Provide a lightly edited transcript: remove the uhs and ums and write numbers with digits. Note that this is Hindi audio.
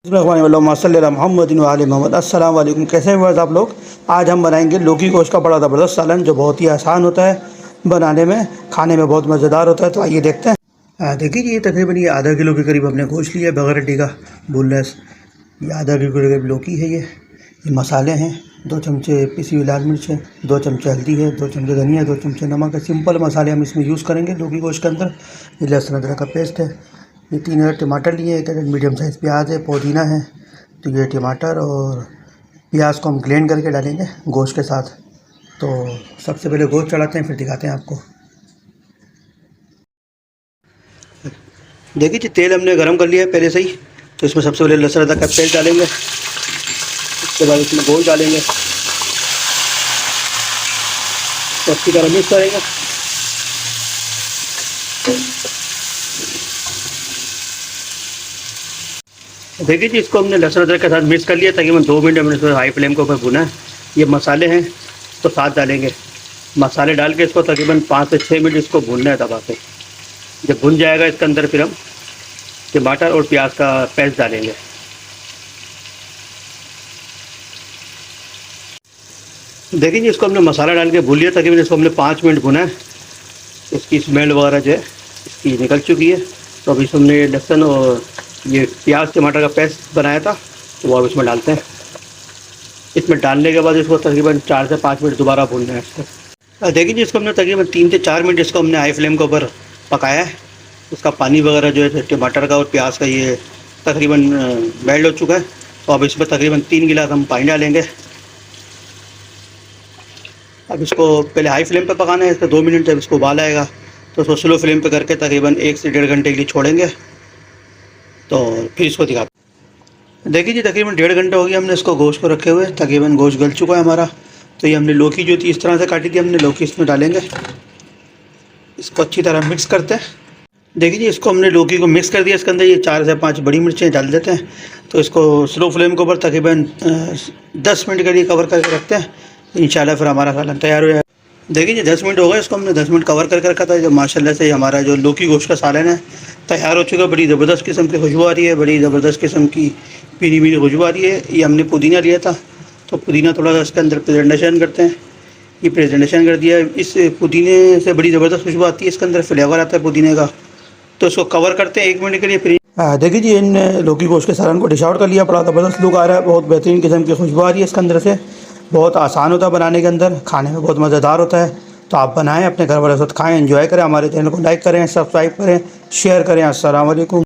मोहम्मद मोहम्मद। अस्सलाम वालेकुम। कैसे हैं आप लोग? आज हम बनाएंगे लौकी गोश्त का बड़ा ज़बरदस्त सालन, जो बहुत ही आसान होता है बनाने में, खाने में बहुत मज़ेदार होता है। तो आइए देखते हैं। देखिए ये तकरीबन ये आधा किलो के करीब हमने गोश्त लिया है बग़ैर हड्डी का, बोनलेस। ये आधा किलो के करीब लौकी है। ये मसाले हैं, 2 चमचे पिसी हुई लाल मिर्च है, 2 चमचे हल्दी है, 2 चमचे धनिया, 2 चमचे नमक है। सिंपल मसाले हम इसमें यूज़ करेंगे लौकी गोश्त के अंदर। ये लहसुन अदरक का पेस्ट है। ये 3 अदद टमाटर लिए, 1 अदद मीडियम साइज़ प्याज है, पुदीना है। तो ये टमाटर और प्याज को हम ग्राइंड करके डालेंगे गोश्त के साथ। तो सबसे पहले गोश्त चढ़ाते हैं, फिर दिखाते हैं आपको। देखिए जी तेल हमने गरम कर लिया है पहले से ही। तो इसमें सबसे पहले लहसुन अदरक का पेस्ट डालेंगे, उसके बाद इसमें गोश्त डालेंगे, अच्छी तरह मिक्स करेंगे। देखिए जी इसको हमने लहसुन अदरक के साथ मिक्स कर लिया, ताकि 2 मिनट हमने इसमें हाई फ्लेम के ऊपर भुना है। ये मसाले हैं तो साथ डालेंगे, मसाले डाल के इसको तकरीबन 5 से 6 मिनट इसको भूनना है दबा के। जब भुन जाएगा इसके अंदर फिर हम टमाटर और प्याज का पेस्ट डालेंगे। देखिए जी इसको हमने मसाला डाल के भून लिया, तकरीबन इसको हमने 5 मिनट भुना है। इसकी स्मेल वगैरह जो है इसकी निकल चुकी है। तो अभी हमने लहसुन और ये प्याज टमाटर का पेस्ट बनाया था, तो वो अब इसमें डालते हैं। इसमें डालने के बाद इसको तकरीबन 4 से 5 मिनट दोबारा भूनना है इसको। देखिए जी इसको हमने तकरीबन 3 से 4 मिनट इसको हमने हाई फ्लेम के ऊपर पकाया है। उसका पानी वगैरह जो है टमाटर का और प्याज का ये तकरीबन मेल्ट हो चुका है। तो अब इसमें तकरीबन 3 गिलास हम पानी डालेंगे। अब इसको पहले हाई फ्लेम पे पकाना है, इसका 2 मिनट जब इसको उबाल आएगा तो उसको स्लो फ्लेम पे करके तकरीबन 1 से 1.5 घंटे के लिए छोड़ेंगे। तो फिर इसको दिखाते। देखिए जी तकरीबन 1.5 घंटे हो गया हमने इसको गोश्त को रखे हुए, तकरीबन गोश्त गल चुका है हमारा। तो ये हमने लौकी जो थी इस तरह से काटी थी हमने, लौकी इसमें डालेंगे, इसको अच्छी तरह मिक्स करते हैं। देखिए जी इसको हमने लौकी को मिक्स कर दिया, इसके अंदर ये 4 से 5 बड़ी मिर्चें डाल देते हैं। तो इसको स्लो फ्लेम के ऊपर तकरीबन 10 मिनट के लिए कवर करके रखते हैं। इंशाल्लाह फिर हमारा सालन तैयार हो जाए। देखिए जी 10 मिनट हो गए, इसको हमने 10 मिनट कवर करके रखा था। जो माशाल्लाह से हमारा जो लौकी गोश्त का सालन है तैयार हो चुका है। बड़ी ज़बरदस्त किस्म की खुशबू आ रही है, बड़ी ज़बरदस्त किस्म की पीली पीली खुशबू आ रही है। ये हमने पुदीना लिया था, तो पुदीना थोड़ा सा इसके अंदर प्रेजेंटेशन करते हैं। ये प्रेजेंटेशन कर दिया, इस पुदीने से बड़ी ज़बरदस्त खुशबू आती है, इसके अंदर फ्लेवर आता है पुदीने का। तो इसको कवर करते हैं 1 मिनट के लिए। फिर देखिए जी इन लौकी गोश्त के सालन को डिश आउट कर लिया, बड़ा ज़बरदस्त लुक आ रहा है, बहुत बेहतरीन किस्म की खुशबू आ रही है इसके अंदर से। बहुत आसान होता है बनाने के अंदर, खाने में बहुत मज़ेदार होता है। तो आप बनाएं, अपने घर वालों के साथ खाएं, एंजॉय करें। हमारे चैनल को लाइक करें, सब्सक्राइब करें, शेयर करें। अस्सलाम वालेकुम।